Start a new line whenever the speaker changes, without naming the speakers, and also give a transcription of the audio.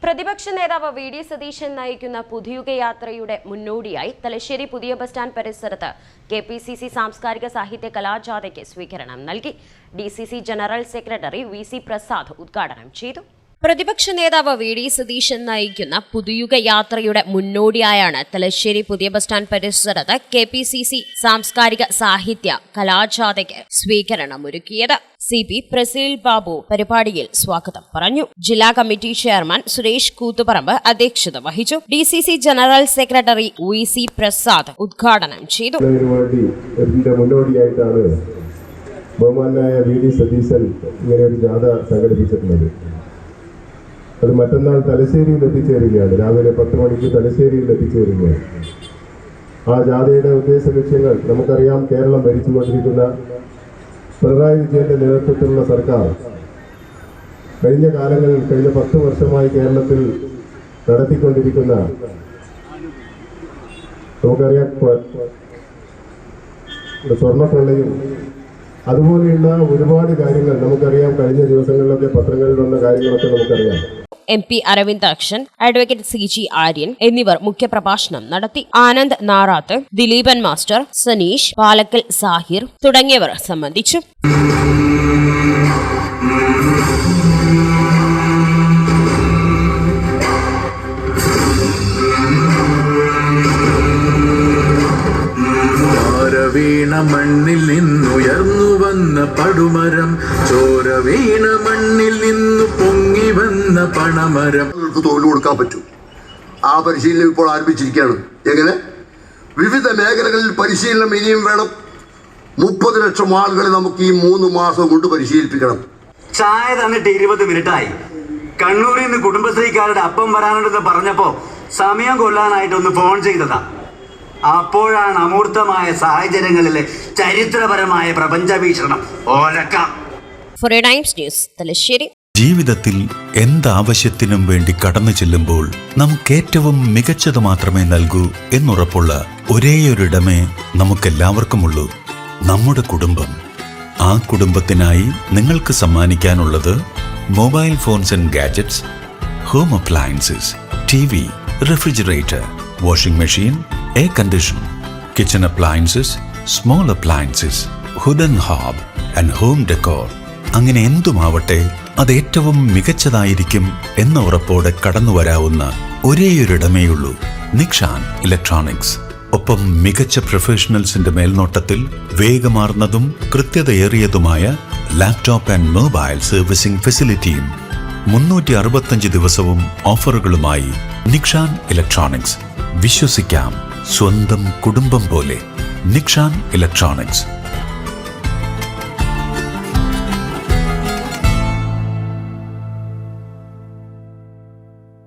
പ്രതിപക്ഷ നേതാവ് വി.ഡി. സതീശൻ നയിക്കുന്ന പുതുയുഗ യാത്രയുടെ മുന്നോടിയായി തലശ്ശേരി പുതിയ ബസ് സ്റ്റാൻഡ് പരിസരത്ത് കെ.പി.സി.സി സാംസ്കാരിക സാഹിത്യ കലാജാഥയ്ക്ക് സ്വീകരണം നൽകി. DCC general secretary VC. Prasad ഉദ്ഘാടനം ചെയ്തു. പ്രതിപക്ഷ നേതാവ് വി.ഡി. സതീശൻ നയിക്കുന്ന പുതുയുഗ യാത്രയുടെ മുന്നോടിയായാണ് തലശ്ശേരി പുതിയ ബസ് സ്റ്റാൻഡ് പരിസരത്ത് കെ.പി.സി.സി സാംസ്കാരിക സാഹിത്യ കലാജാഥയ്ക്ക് സ്വീകരണമൊരുക്കിയത്. സി.പി. പ്രസീൽ ബാബു പരിപാടിയിൽ സ്വാഗതം പറഞ്ഞു. ജില്ലാ കമ്മിറ്റി ചെയർമാൻ സുരേഷ് കൂത്തുപറമ്പ് അധ്യക്ഷത വഹിച്ചു. DCC general secretary VC. Prasad ഉദ്ഘാടനം ചെയ്തു.
ബഹുമാനായ വി.ഡി. സതീശൻ ഇങ്ങനെ ഒരു ജാഥ സംഘടിപ്പിച്ചിട്ടുള്ളത്. അത് മറ്റന്നാൾ തലശ്ശേരിയിൽ എത്തിച്ചേരുകയാണ്. രാവിലെ 10 മണിക്ക് തലശ്ശേരിയിൽ എത്തിച്ചേരുകയാണ്. ആ ജാഥയുടെ ഉദ്ദേശ ലക്ഷ്യങ്ങൾ നമുക്കറിയാം. കേരളം ഭരിച്ചുകൊണ്ടിരിക്കുന്ന പിണറായി വിജയന്റെ നേതൃത്വത്തിലുള്ള സർക്കാർ കഴിഞ്ഞ 10 വർഷമായി കേരളത്തിൽ നടത്തിക്കൊണ്ടിരിക്കുന്ന നമുക്കറിയാം സ്വർണ്ണക്കൊള്ളയും അതുപോലെയുള്ള ഒരുപാട് കാര്യങ്ങൾ നമുക്കറിയാം. കഴിഞ്ഞ ദിവസങ്ങളിലൊക്കെ പത്രങ്ങളിൽ വന്ന കാര്യങ്ങളൊക്കെ നമുക്കറിയാം.
MP Aravindakshan, advocate C.G. Aryan എന്നിവർ മുഖ്യപ്രഭാഷണം നടത്തി. ആനന്ദ് നാറാത്ത്, ദിലീപൻ മാസ്റ്റർ, സനീഷ്, പാലക്കൽ സാഹിർ തുടങ്ങിയവർ സംബന്ധിച്ചു.
വീണ മണ്ണിൽ നിന്നുയർന്നു വന്ന പടുമരം, ചോര വീണ മണ്ണിൽ നിന്നു പൊങ്ങി വന്ന പണമരം.
തൊഴിൽ കൊടുക്കാൻ പറ്റും. ആ പരിശീലനം ഇപ്പോൾ ആരംഭിച്ചിരിക്കുകയാണ്. എങ്ങനെ? വിവിധ മേഖലകളിൽ പരിശീലനം ഇനിയും വേണം. 30 ലക്ഷം ആളുകളെ നമുക്ക് ഈ 3 മാസം കൊണ്ട് പരിശീലിപ്പിക്കണം.
ചായ തന്നിട്ട് 20 മിനിറ്റായി. കണ്ണൂരിൽ നിന്ന് കുടുംബശ്രീക്കാരുടെ അപ്പം വരാനുണ്ടെന്ന് പറഞ്ഞപ്പോ സമയം കൊല്ലാനായിട്ട് ഒന്ന് ഫോൺ ചെയ്തതാ. അപ്പോഴാണ് അമൂർത്തമായ സാഹചര്യങ്ങളിലെ ചരിത്രപരമായ പ്രപഞ്ച വീക്ഷണം ഓലക്ക.
ജീവിതത്തിൽ എന്താവശ്യത്തിനും വേണ്ടി കടന്നു ചെല്ലുമ്പോൾ നമുക്ക് ഏറ്റവും മികച്ചത് മാത്രമേ നൽകൂ എന്നുറപ്പുള്ള ഒരേയൊരിടമേ നമുക്കെല്ലാവർക്കുമുള്ളൂ, നമ്മുടെ കുടുംബം. ആ കുടുംബത്തിനായി നിങ്ങൾക്ക് സമ്മാനിക്കാനുള്ളത് mobile phones and gadgets, home appliances, TV, refrigerator, washing machine, air condition, kitchen appliances, small appliances, hood and hob and home decor. അങ്ങനെ എന്തുമാവട്ടെ, അത് ഏറ്റവും മികച്ചതായിരിക്കും എന്ന ഉറപ്പോടെ കടന്നു വരാവുന്ന ഒരേയൊരിടമേയുള്ളൂ, നിക്ഷാൻ ഇലക്ട്രോണിക്സ്. ഒപ്പം മികച്ച പ്രൊഫഷണൽസിന്റെ മേൽനോട്ടത്തിൽ വേഗമാർന്നതും കൃത്യതയേറിയതുമായ ലാപ്ടോപ്പ് ആൻഡ് മൊബൈൽ സർവീസിംഗ് ഫെസിലിറ്റിയും 365 ദിവസവും ഓഫറുകളുമായി നിക്ഷാൻ ഇലക്ട്രോണിക്സ്. വിശ്വസിക്കാം, സ്വന്തം കുടുംബം പോലെ. നിക്ഷാൻ ഇലക്ട്രോണിക്സ്.